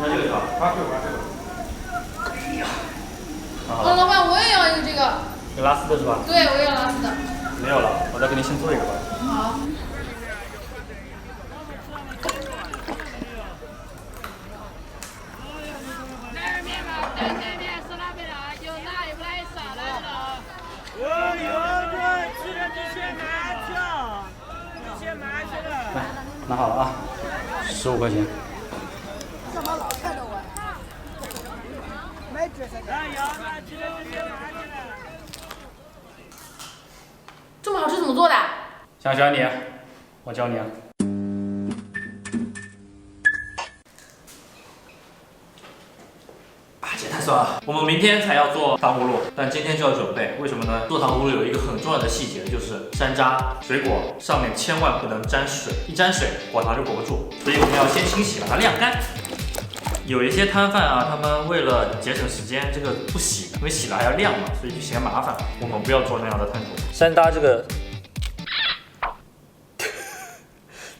要这个是吧？挖这个。哎呀，哦，老板，我也要一个这个。有拉丝的是吧？对，我也要拉丝的。没有了，我再给你先做一个吧。好。来，拿好了啊，15块钱。这把老看着我。没角色的。这么好吃怎么做的？想教你，我教你啊。这太爽了！我们明天才要做糖葫芦，但今天就要准备。为什么呢？做糖葫芦有一个很重要的细节，就是山楂、水果上面千万不能沾水，一沾水果糖就裹不住，所以我们要先清洗，把它晾干。有一些摊贩啊，他们为了节省时间，这个不洗，因为洗了还要晾嘛，所以就嫌麻烦。我们不要做那样的摊主。山楂这个。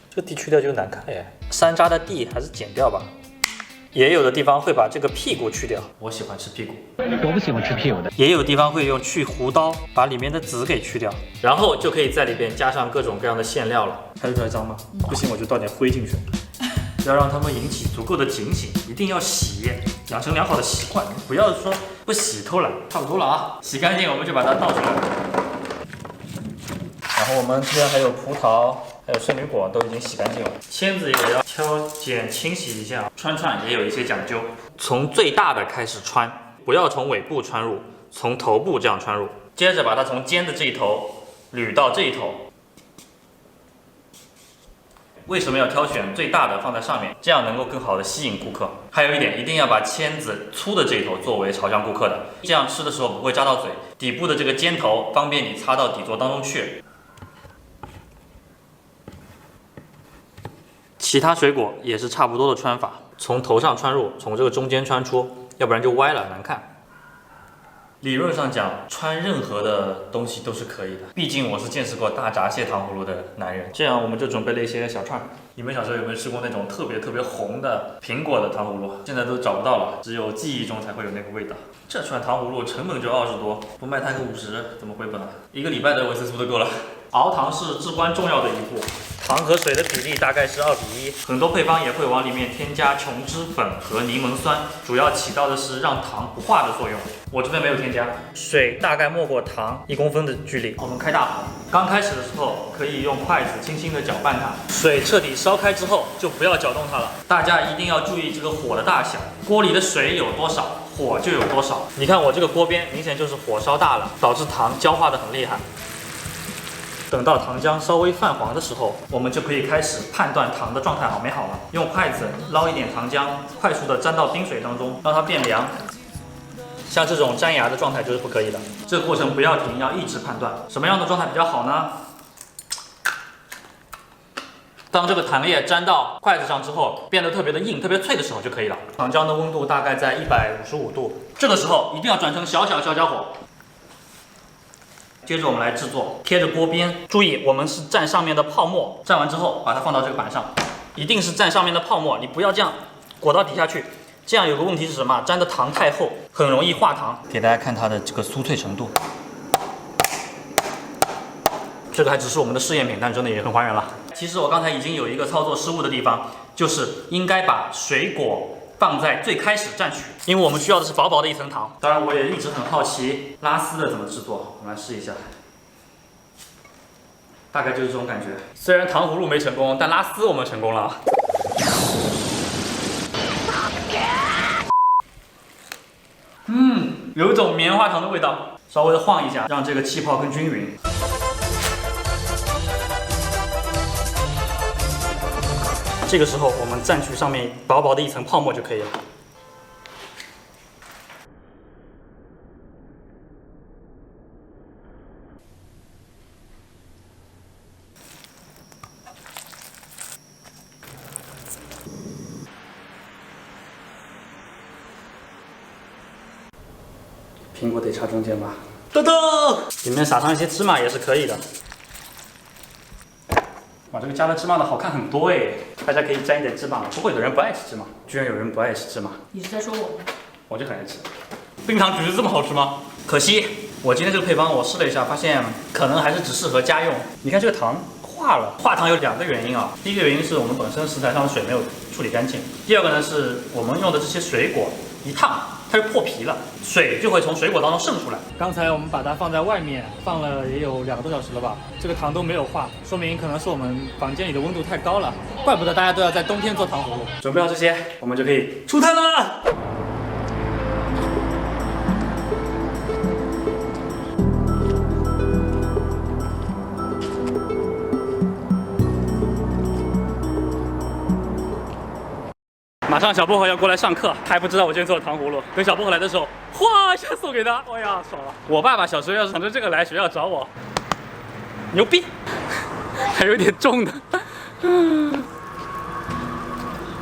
这个蒂去掉就难看哎，山楂的蒂还是剪掉吧。也有的地方会把这个屁股去掉，我喜欢吃屁股。我不喜欢吃屁股的。也有地方会用去核刀把里面的籽给去掉，然后就可以在里边加上各种各样的馅料了。看得出来脏吗？不行我就倒点灰进去，要让它们引起足够的警醒，一定要洗，养成良好的习惯，不要说不洗偷懒。差不多了啊，洗干净我们就把它倒出来。然后我们这边还有葡萄。还有圣女果都已经洗干净了，签子也要挑拣清洗一下。穿也有一些讲究，从最大的开始穿，不要从尾部穿入，从头部这样穿入。接着把它从尖的这一头捋到这一头。为什么要挑选最大的放在上面？这样能够更好的吸引顾客。还有一点，一定要把签子粗的这一头作为朝向顾客的，这样吃的时候不会扎到嘴。底部的这个尖头方便你插到底座当中去。其他水果也是差不多的穿法，从头上穿入，从这个中间穿出，要不然就歪了，难看。理论上讲，穿任何的东西都是可以的，毕竟我是见识过大闸蟹糖葫芦的男人。这样我们就准备了一些小串。你们小时候有没有吃过那种特别红的苹果的糖葫芦？现在都找不到了，只有记忆中才会有那个味道。这串糖葫芦成本就20多，不卖它个50，怎么回本啊？1个礼拜的维生素都够了。熬糖是至关重要的一步，糖和水的比例大概是2:1，很多配方也会往里面添加琼脂粉和柠檬酸，主要起到的是让糖不化的作用。我这边没有添加，水大概没过糖1公分的距离。我们开大火，刚开始的时候可以用筷子轻轻的搅拌它，水彻底烧开之后就不要搅动它了。大家一定要注意这个火的大小，锅里的水有多少，火就有多少。你看我这个锅边明显就是火烧大了，导致糖焦化的很厉害。等到糖浆稍微泛黄的时候，我们就可以开始判断糖的状态好没好了。用筷子捞一点糖浆，快速的沾到冰水当中，让它变凉。像这种粘牙的状态就是不可以的。这个过程不要停，要一直判断什么样的状态比较好呢？当这个糖液粘到筷子上之后，变得特别的硬、特别脆的时候就可以了。糖浆的温度大概在155度，这个时候一定要转成小焦火。接着我们来制作，贴着锅边，注意我们是蘸上面的泡沫，蘸完之后把它放到这个板上，一定是蘸上面的泡沫，你不要这样裹到底下去，这样有个问题是什么？沾的糖太厚，很容易化糖。给大家看它的这个酥脆程度，这个还只是我们的试验品，但真的也很还原了。其实我刚才已经有一个操作失误的地方，就是应该把水果放在最开始蘸取，因为我们需要的是薄薄的一层糖。当然，我也一直很好奇拉丝的怎么制作，我们来试一下。大概就是这种感觉。虽然糖葫芦没成功，但拉丝我们成功了。有一种棉花糖的味道。稍微的晃一下，让这个气泡更均匀。这个时候我们蘸取上面薄薄的一层泡沫就可以了。苹果得插中间吧。豆豆，里面撒上一些芝麻也是可以的。哇，这个加了芝麻的好看很多哎。大家可以沾一点芝麻了。不过有的人不爱吃芝麻，居然有人不爱吃芝麻，你是在说我吗？我就很爱吃。冰糖橘子这么好吃吗？可惜我今天这个配方我试了一下，发现可能还是只适合家用。你看这个糖化了，化糖有2个原因啊。第一个原因是我们本身食材上的水没有处理干净，第二个呢是我们用的这些水果一烫它就破皮了，水就会从水果当中渗出来。刚才我们把它放在外面放了也有2个多小时了吧，这个糖都没有化，说明可能是我们房间里的温度太高了，怪不得大家都要在冬天做糖葫芦。准备好这些，我们就可以出摊了。马上小薄荷要过来上课，还不知道我今天做的糖葫芦。等小薄荷来的时候，哗一下送给他，哎呀爽了！我爸爸小时候要是捧着这个来学校找我，牛逼，还有点重的。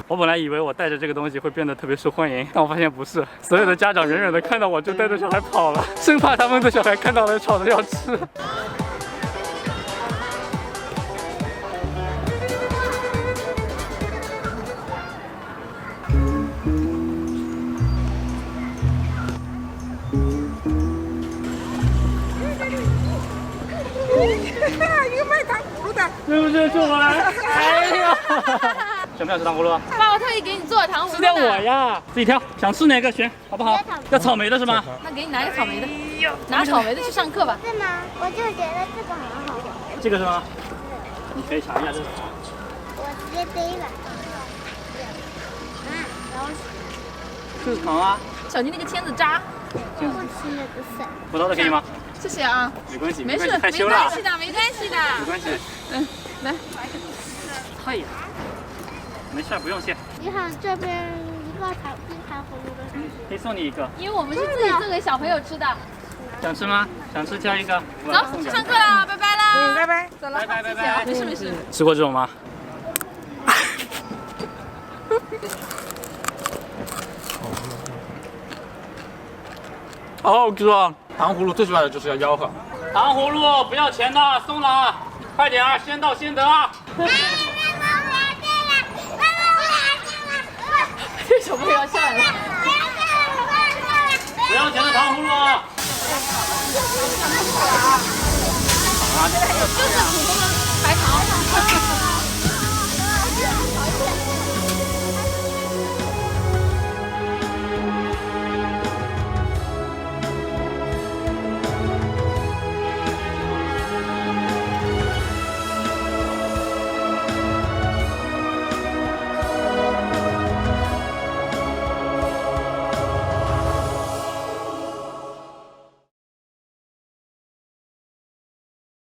我本来以为我带着这个东西会变得特别受欢迎，但我发现不是，所有的家长远远的看到我就带着小孩跑了，生怕他们的小孩看到了吵着要吃。你卖糖葫芦的，是不是我来？哎呀，想不想吃糖葫芦？爸，我特意给你做的糖葫芦。吃掉我呀！自己挑，想吃哪个选，好不好？要草莓的是吗？那给你拿一个草莓的，拿草莓的去上课吧。是吗？我就觉得这个很好玩。这个是吗？你可以尝一下这个。我直接背了。然后这是糖啊。小妮那个签子扎。不吃那个粉。葡萄的可以吗？谢谢啊。没关系，没事，害羞了。没关系的，没关系的。没关系。来。哎呀，没事，不用谢。你好，这边一个糖葫芦的。可以送你一个。因为我们是自己做给小朋友吃的。想吃吗？想吃挑一个。走，去上课啦，拜拜啦。拜拜。走了，拜拜拜拜谢谢啊，没事没事。吃过这种吗？好好吃啊！糖葫芦最主要的就是要吆喝。糖葫芦不要钱的，送了啊！快点啊，先到先得啊！这小朋友要下来了。不要钱的糖葫芦啊！就是普通的白糖。